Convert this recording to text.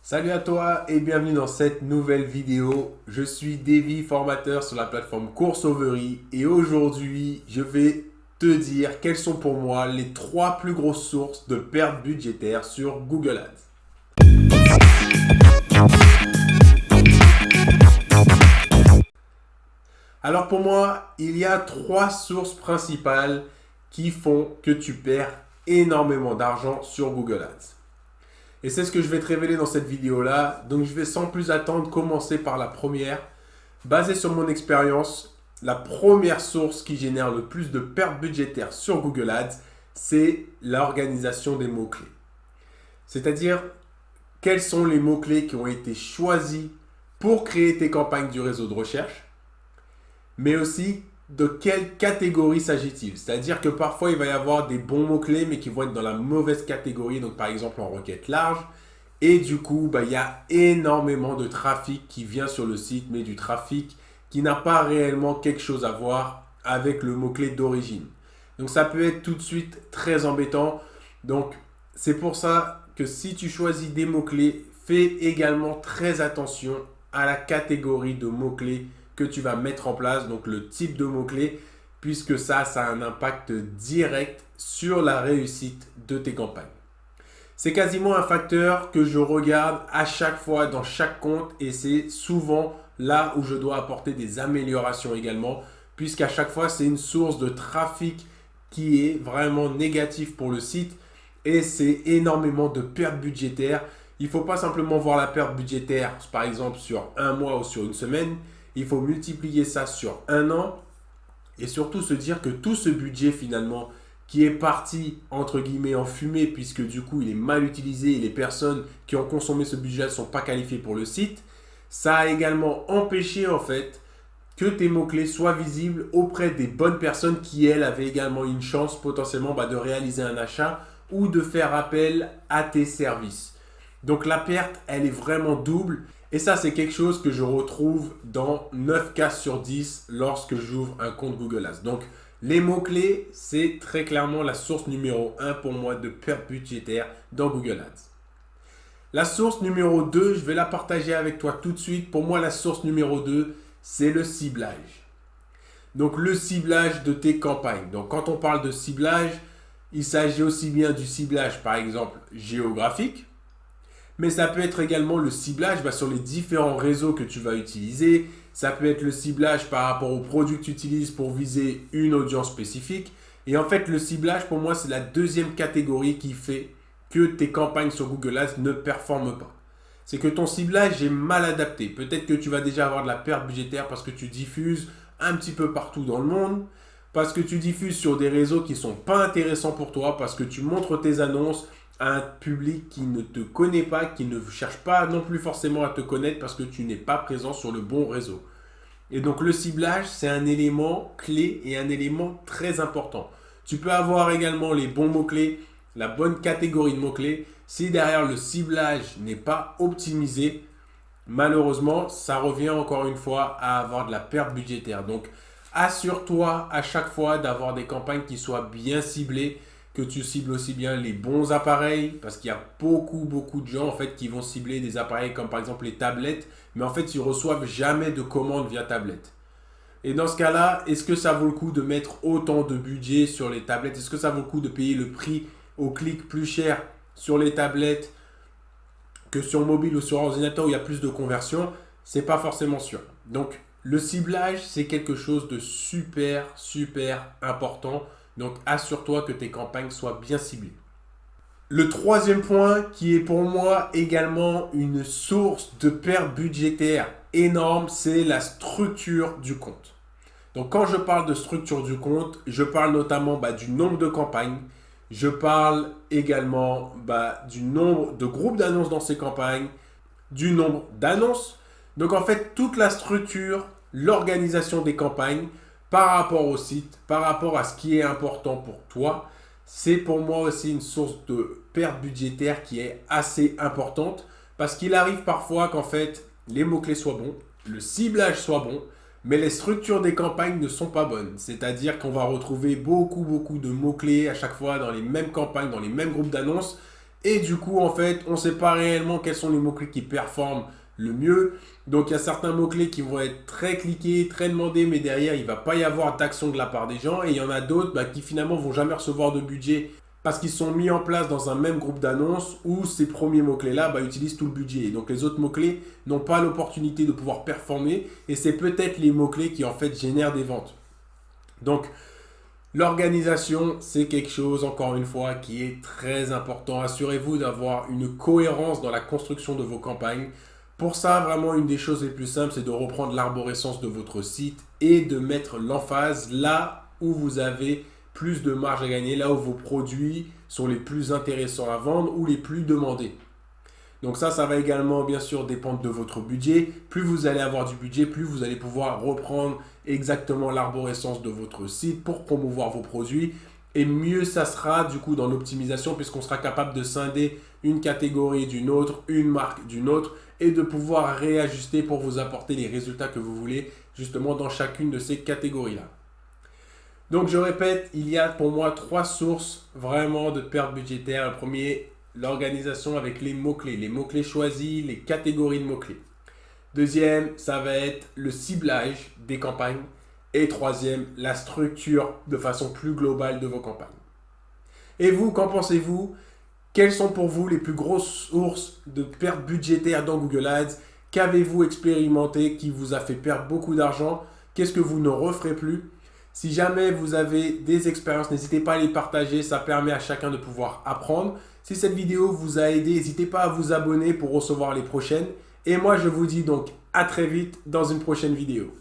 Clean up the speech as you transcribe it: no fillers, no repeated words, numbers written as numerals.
Salut à toi et bienvenue dans cette nouvelle vidéo. Je suis Davy, formateur sur la plateforme Courseovery et aujourd'hui, je vais te dire quelles sont pour moi les 3 plus grosses sources de pertes budgétaires sur Google Ads. Alors pour moi, il y a 3 sources principales qui font que tu perds énormément d'argent sur Google Ads. Et c'est ce que je vais te révéler dans cette vidéo-là. Donc je vais sans plus attendre commencer par la première. Basée sur mon expérience, la première source qui génère le plus de pertes budgétaires sur Google Ads, c'est l'organisation des mots-clés. C'est-à-dire, quels sont les mots-clés qui ont été choisis pour créer tes campagnes du réseau de recherche, mais aussi de quelle catégorie s'agit-il. C'est-à-dire que parfois, il va y avoir des bons mots-clés, mais qui vont être dans la mauvaise catégorie, donc par exemple en requête large. Et du coup, il y a énormément de trafic qui vient sur le site, mais du trafic qui n'a pas réellement quelque chose à voir avec le mot-clé d'origine. Donc ça peut être tout de suite très embêtant. Donc c'est pour ça que si tu choisis des mots-clés, fais également très attention à la catégorie de mots-clés que tu vas mettre en place, donc le type de mots-clés, puisque ça a un impact direct sur la réussite de tes campagnes. C'est quasiment un facteur que je regarde à chaque fois dans chaque compte et c'est souvent là où je dois apporter des améliorations également, puisqu'à chaque fois, c'est une source de trafic qui est vraiment négatif pour le site et c'est énormément de pertes budgétaires. Il ne faut pas simplement voir la perte budgétaire, par exemple, sur un mois ou sur une semaine. Il faut multiplier ça sur un an et surtout se dire que tout ce budget finalement qui est parti entre guillemets en fumée puisque du coup il est mal utilisé et les personnes qui ont consommé ce budget ne sont pas qualifiées pour le site, ça a également empêché en fait que tes mots-clés soient visibles auprès des bonnes personnes qui elles avaient également une chance potentiellement de réaliser un achat ou de faire appel à tes services. Donc la perte elle est vraiment double. Et ça, c'est quelque chose que je retrouve dans 9 cas sur 10 lorsque j'ouvre un compte Google Ads. Donc, les mots-clés, c'est très clairement la source numéro 1 pour moi de perte budgétaire dans Google Ads. La source numéro 2, je vais la partager avec toi tout de suite. Pour moi, la source numéro 2, c'est le ciblage. Donc, le ciblage de tes campagnes. Donc, quand on parle de ciblage, il s'agit aussi bien du ciblage, par exemple, géographique. Mais ça peut être également le ciblage sur les différents réseaux que tu vas utiliser. Ça peut être le ciblage par rapport aux produits que tu utilises pour viser une audience spécifique. Et en fait, le ciblage, pour moi, c'est la deuxième catégorie qui fait que tes campagnes sur Google Ads ne performent pas. C'est que ton ciblage est mal adapté. Peut-être que tu vas déjà avoir de la perte budgétaire parce que tu diffuses un petit peu partout dans le monde, parce que tu diffuses sur des réseaux qui ne sont pas intéressants pour toi, parce que tu montres tes annonces à un public qui ne te connaît pas, qui ne cherche pas non plus forcément à te connaître parce que tu n'es pas présent sur le bon réseau. Et donc le ciblage, c'est un élément clé et un élément très important. Tu peux avoir également les bons mots-clés, la bonne catégorie de mots-clés. Si derrière le ciblage n'est pas optimisé, malheureusement, ça revient encore une fois à avoir de la perte budgétaire. Donc assure-toi à chaque fois d'avoir des campagnes qui soient bien ciblées, que tu cibles aussi bien les bons appareils, parce qu'il y a beaucoup de gens en fait qui vont cibler des appareils comme par exemple les tablettes, mais en fait ils reçoivent jamais de commandes via tablette. Et dans ce cas-là, est-ce que ça vaut le coup de mettre autant de budget sur les tablettes? Est-ce que ça vaut le coup de payer le prix au clic plus cher sur les tablettes que sur mobile ou sur ordinateur où il y a plus de conversion? C'est pas forcément sûr. Donc le ciblage, c'est quelque chose de super important. Donc, assure-toi que tes campagnes soient bien ciblées. Le troisième point qui est pour moi également une source de perte budgétaire énorme, c'est la structure du compte. Donc, quand je parle de structure du compte, je parle notamment du nombre de campagnes. Je parle également du nombre de groupes d'annonces dans ces campagnes, du nombre d'annonces. Donc, en fait, toute la structure, l'organisation des campagnes, par rapport au site, par rapport à ce qui est important pour toi, c'est pour moi aussi une source de perte budgétaire qui est assez importante parce qu'il arrive parfois qu'en fait les mots-clés soient bons, le ciblage soit bon, mais les structures des campagnes ne sont pas bonnes. C'est-à-dire qu'on va retrouver beaucoup de mots-clés à chaque fois dans les mêmes campagnes, dans les mêmes groupes d'annonces Et du coup, en fait, on ne sait pas réellement quels sont les mots-clés qui performent le mieux. Donc, il y a certains mots-clés qui vont être très cliqués, très demandés, mais derrière, il ne va pas y avoir d'action de la part des gens. Et il y en a d'autres qui finalement vont jamais recevoir de budget parce qu'ils sont mis en place dans un même groupe d'annonces où ces premiers mots-clés-là utilisent tout le budget. Et donc, les autres mots-clés n'ont pas l'opportunité de pouvoir performer. Et c'est peut-être les mots-clés qui, en fait, génèrent des ventes. Donc, l'organisation, c'est quelque chose, encore une fois, qui est très important. Assurez-vous d'avoir une cohérence dans la construction de vos campagnes. Pour ça, vraiment, une des choses les plus simples, c'est de reprendre l'arborescence de votre site et de mettre l'emphase là où vous avez plus de marge à gagner, là où vos produits sont les plus intéressants à vendre ou les plus demandés. Donc ça va également bien sûr dépendre de votre budget. Plus vous allez avoir du budget, plus vous allez pouvoir reprendre exactement l'arborescence de votre site pour promouvoir vos produits. Et mieux ça sera du coup dans l'optimisation puisqu'on sera capable de scinder une catégorie d'une autre, une marque d'une autre et de pouvoir réajuster pour vous apporter les résultats que vous voulez justement dans chacune de ces catégories-là. Donc je répète, il y a pour moi 3 sources vraiment de perte budgétaire. Le premier, l'organisation avec les mots-clés choisis, les catégories de mots-clés. Deuxième, ça va être le ciblage des campagnes. Et troisième, la structure de façon plus globale de vos campagnes. Et vous, qu'en pensez-vous? Quelles sont pour vous les plus grosses sources de perte budgétaire dans Google Ads? Qu'avez-vous expérimenté qui vous a fait perdre beaucoup d'argent? Qu'est-ce que vous ne referez plus? Si jamais vous avez des expériences, n'hésitez pas à les partager. Ça permet à chacun de pouvoir apprendre. Si cette vidéo vous a aidé, n'hésitez pas à vous abonner pour recevoir les prochaines. Et moi, je vous dis donc à très vite dans une prochaine vidéo.